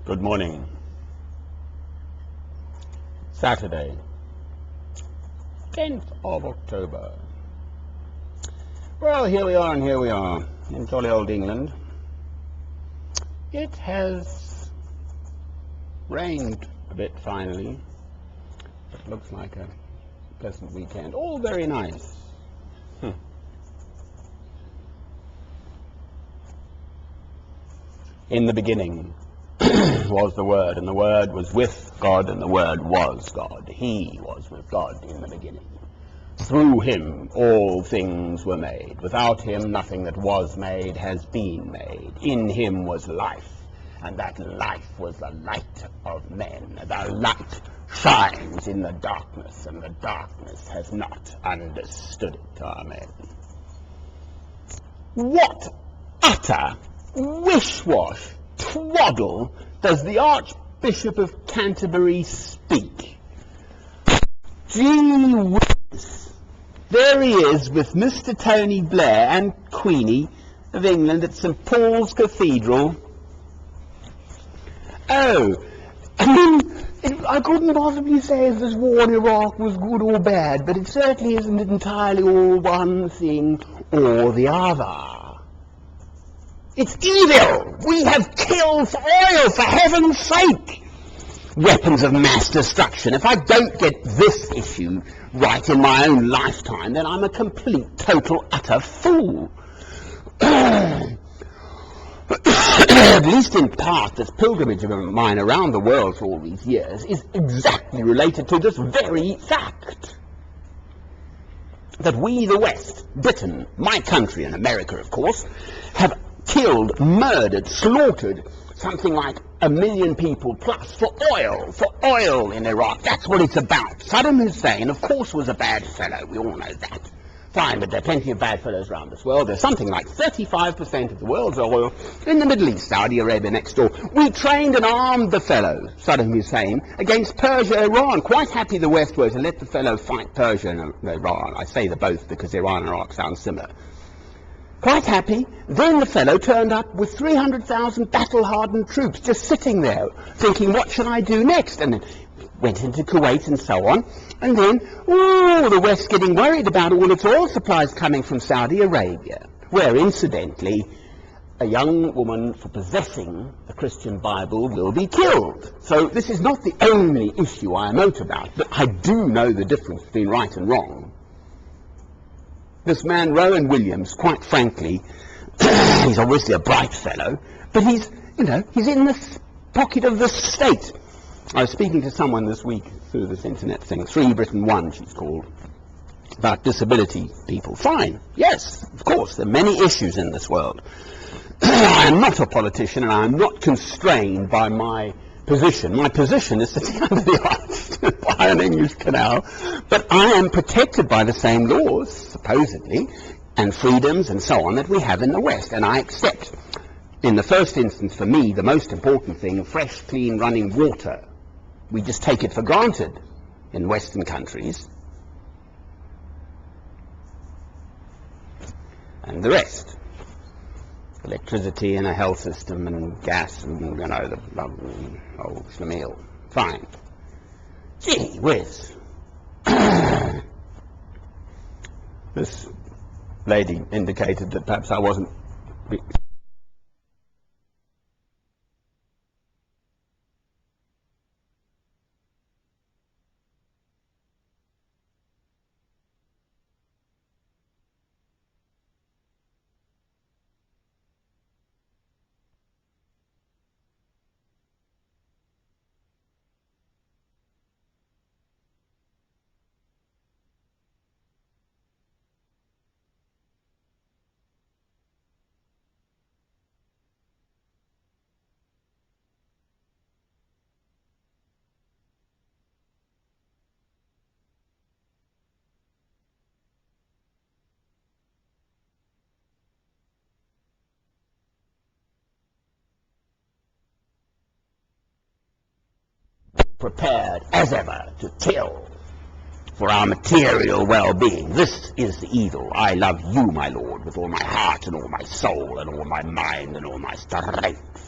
Good morning. Saturday, 10th of October. Well, here we are in jolly old England. It has rained a bit finally. It looks like a pleasant weekend. All very nice. In the beginning was the Word, and the Word was with God, and the Word was God. He was with God in the beginning. Through him all things were made. Without him nothing that was made has been made. In him was life, and that life was the light of men. The light shines in the darkness, and the darkness has not understood it. Amen. What utter wish-wash twaddle does the Archbishop of Canterbury speak? Gee whiz. There he is with Mr. Tony Blair and Queenie of England at St. Paul's Cathedral. Oh, I couldn't possibly say if this war in Iraq was good or bad, but it certainly isn't entirely all one thing or the other. It's evil! We have killed for oil, for heaven's sake! Weapons of mass destruction. If I don't get this issue right in my own lifetime, then I'm a complete, total, utter fool. At least in part, this pilgrimage of mine around the world for all these years is exactly related to this very fact. That we, the West, Britain, my country, and America, of course, have killed, murdered, slaughtered something like 1 million people plus for oil in Iraq. That's what it's about. Saddam Hussein, of course, was a bad fellow. We all know that. Fine, but there are plenty of bad fellows around this world. There's something like 35% of the world's oil in the Middle East, Saudi Arabia next door. We trained and armed the fellow, Saddam Hussein, against Persia, Iran. Quite happy the West were to let the fellow fight Persia and Iran. I say the both because Iran and Iraq sound similar. Quite happy. Then the fellow turned up with 300,000 battle-hardened troops just sitting there, thinking, what should I do next? And then went into Kuwait and so on. And then, the West getting worried about all its oil supplies coming from Saudi Arabia, where, incidentally, a young woman for possessing a Christian Bible will be killed. So this is not the only issue I emote about, but I do know the difference between right and wrong. This man, Rowan Williams, quite frankly, he's obviously a bright fellow, but he's in the pocket of the state. I was speaking to someone this week through this internet thing, Free Britain One, she's called, about disability people. Fine, yes, of course, there are many issues in this world. I am not a politician, and I am not constrained by my position. My position is sitting under the arch by an English canal, but I am protected by the same laws, supposedly, and freedoms and so on that we have in the West, and I accept, in the first instance, for me, the most important thing, fresh, clean, running water. We just take it for granted in Western countries, and the rest. Electricity and a health system and gas and, the old schlemiel. Fine. Gee whiz. This lady indicated that perhaps I wasn't prepared as ever to kill for our material well-being. This is the evil. I love you, my Lord, with all my heart and all my soul and all my mind and all my strength.